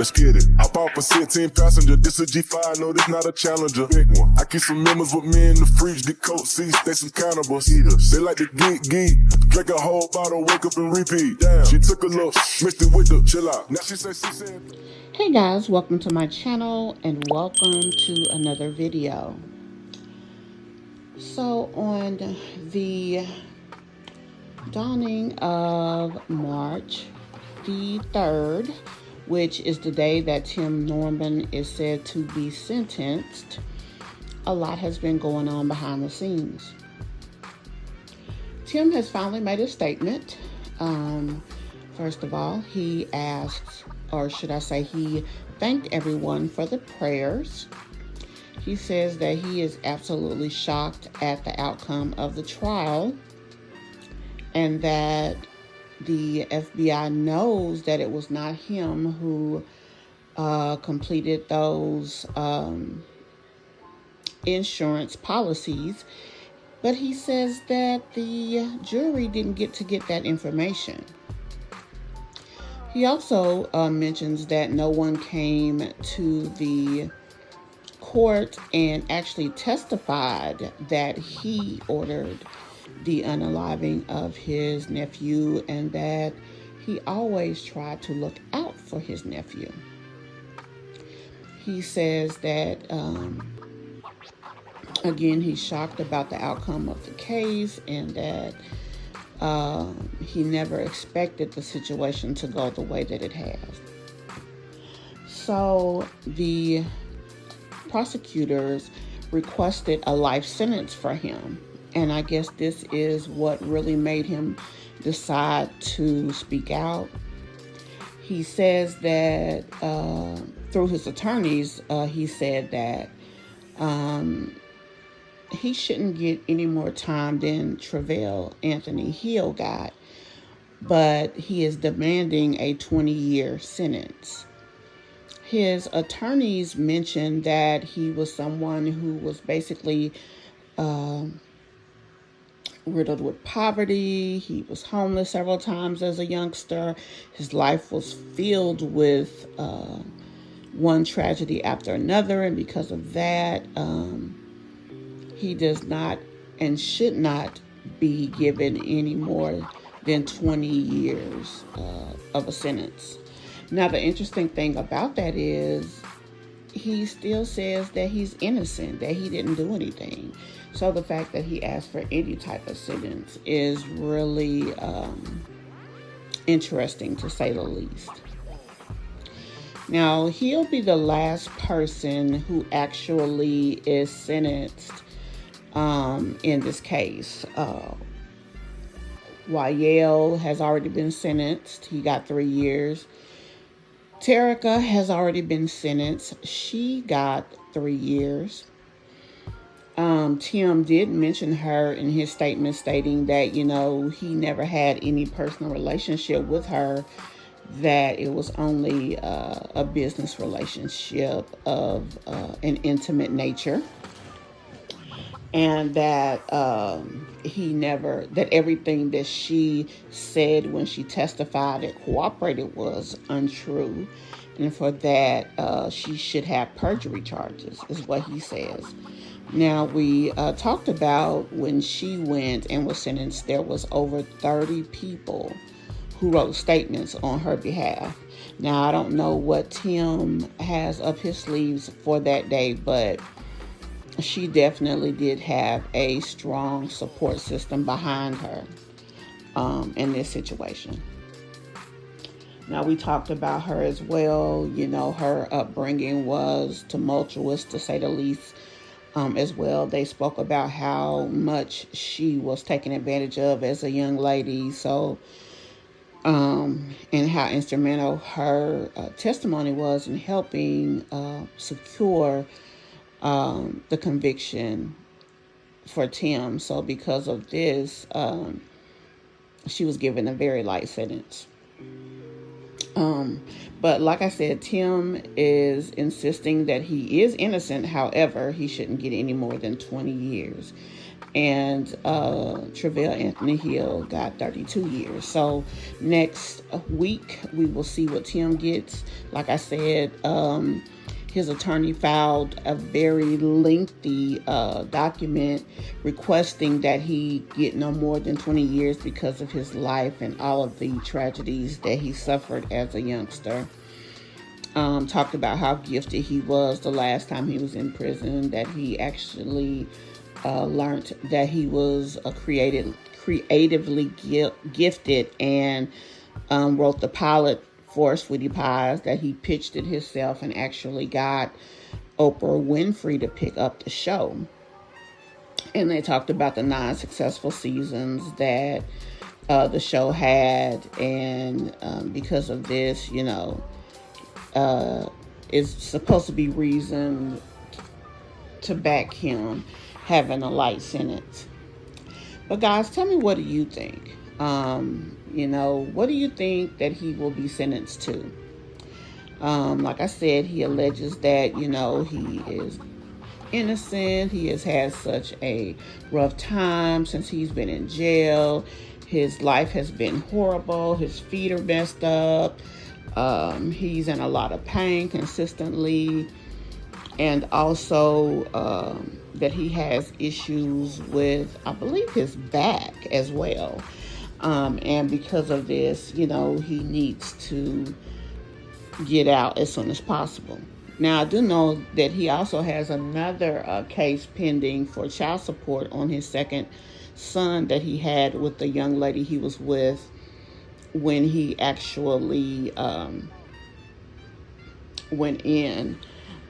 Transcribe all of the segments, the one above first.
let's get it. I bought for 16 passenger, this a G5, no, this not a Challenger. Big one. I keep some members with me in the fridge, the coat seats, they some cannibals. Eaters. They like to geek, drink a whole bottle, wake up and repeat. Damn, she took a look, mixed it with the chill out. Now she said. Hey guys, welcome to my channel and welcome to another video. So on the dawning of March the 3rd, which is the day that Tim Norman is said to be sentenced, a lot has been going on behind the scenes. Tim has finally made a statement. First of all, he asked, or should I say, he thanked everyone for the prayers. He says that he is absolutely shocked at the outcome of the trial and that the FBI knows that it was not him who completed those insurance policies, but he says that the jury didn't get that information. He also mentions that no one came to the court and actually testified that he ordered the unaliving of his nephew and that he always tried to look out for his nephew. He says that, again, he's shocked about the outcome of the case and that he never expected the situation to go the way that it has. So the prosecutors requested a life sentence for him. And I guess this is what really made him decide to speak out. He says that through his attorneys, he said that he shouldn't get any more time than Travell Anthony Hill got, but he is demanding a 20-year sentence. His attorneys mentioned that he was someone who was basically riddled with poverty. He was homeless several times as a youngster. His life was filled with one tragedy after another, and because of that, he does not and should not be given any more than 20 years of a sentence. Now, the interesting thing about that is he still says that he's innocent, that he didn't do anything. So the fact that he asked for any type of sentence is really interesting, to say the least. Now, he'll be the last person who actually is sentenced in this case. Yale has already been sentenced. He got 3 years. Terica has already been sentenced. She got 3 years. Tim did mention her in his statement, stating that, he never had any personal relationship with her, that it was only a business relationship of an intimate nature. And that that everything that she said when she testified and cooperated was untrue. And for that, she should have perjury charges, is what he says. Now, we talked about when she went and was sentenced, there was over 30 people who wrote statements on her behalf. Now, I don't know what Tim has up his sleeves for that day, but she definitely did have a strong support system behind her in this situation. Now, we talked about her as well. Her upbringing was tumultuous, to say the least, as well. They spoke about how much she was taken advantage of as a young lady. So, and how instrumental her testimony was in helping secure the conviction for Tim. So because of this, she was given a very light sentence. But like I said, Tim is insisting that he is innocent. However, he shouldn't get any more than 20 years. and Travell Anthony Hill got 32 years. So next week we will see what Tim gets. Like I said, his attorney filed a very lengthy document requesting that he get no more than 20 years because of his life and all of the tragedies that he suffered as a youngster. Talked about how gifted he was the last time he was in prison, that he actually learned that he was creatively gifted, and wrote the pilot for Sweetie Pies, that he pitched it himself and actually got Oprah Winfrey to pick up the show. And they talked about the 9 successful seasons that the show had, and because of this, is supposed to be reason to back him having a light sentence. But guys, tell me, what do you think? What do you think that he will be sentenced to? Like I said, he alleges that, he is innocent. He has had such a rough time since he's been in jail. His life has been horrible. His feet are messed up. He's in a lot of pain consistently. And also that he has issues with, I believe, his back as well. And because of this, he needs to get out as soon as possible. Now, I do know that he also has another case pending for child support on his second son that he had with the young lady he was with when he actually went in.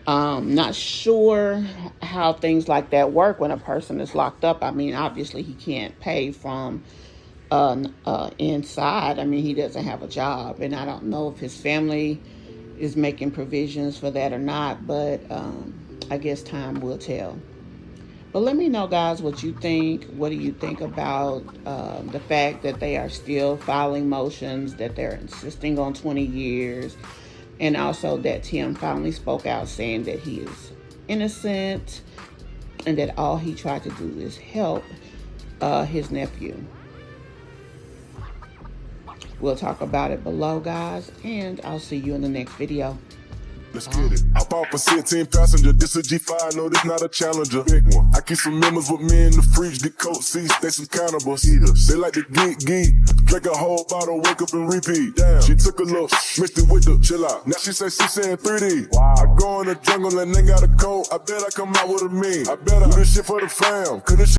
Not sure how things like that work when a person is locked up. I mean, obviously he can't pay from inside. I mean, he doesn't have a job, and I don't know if his family is making provisions for that or not, but I guess time will tell. But let me know, guys, what you think. What do you think about the fact that they are still filing motions, that they're insisting on 20 years, and also that Tim finally spoke out saying that he is innocent and that all he tried to do is help his nephew. We'll talk about it below, guys, and I'll see you in the next video. Let's get it. Hop off a 16 passenger. This a G5, no, this not a Challenger. Big one. I keep some members with me in the fridge. The coat seats, they some cannibals. Eaters. They like to geek. Drink a whole bottle, wake up and repeat. Damn. She took a look, mixed it with the chill out. Now she say she saying 3D. Wow. I go in the jungle and they got a coat. I bet I come out with a mean. I bet I do this shit for the fam. Cause this shit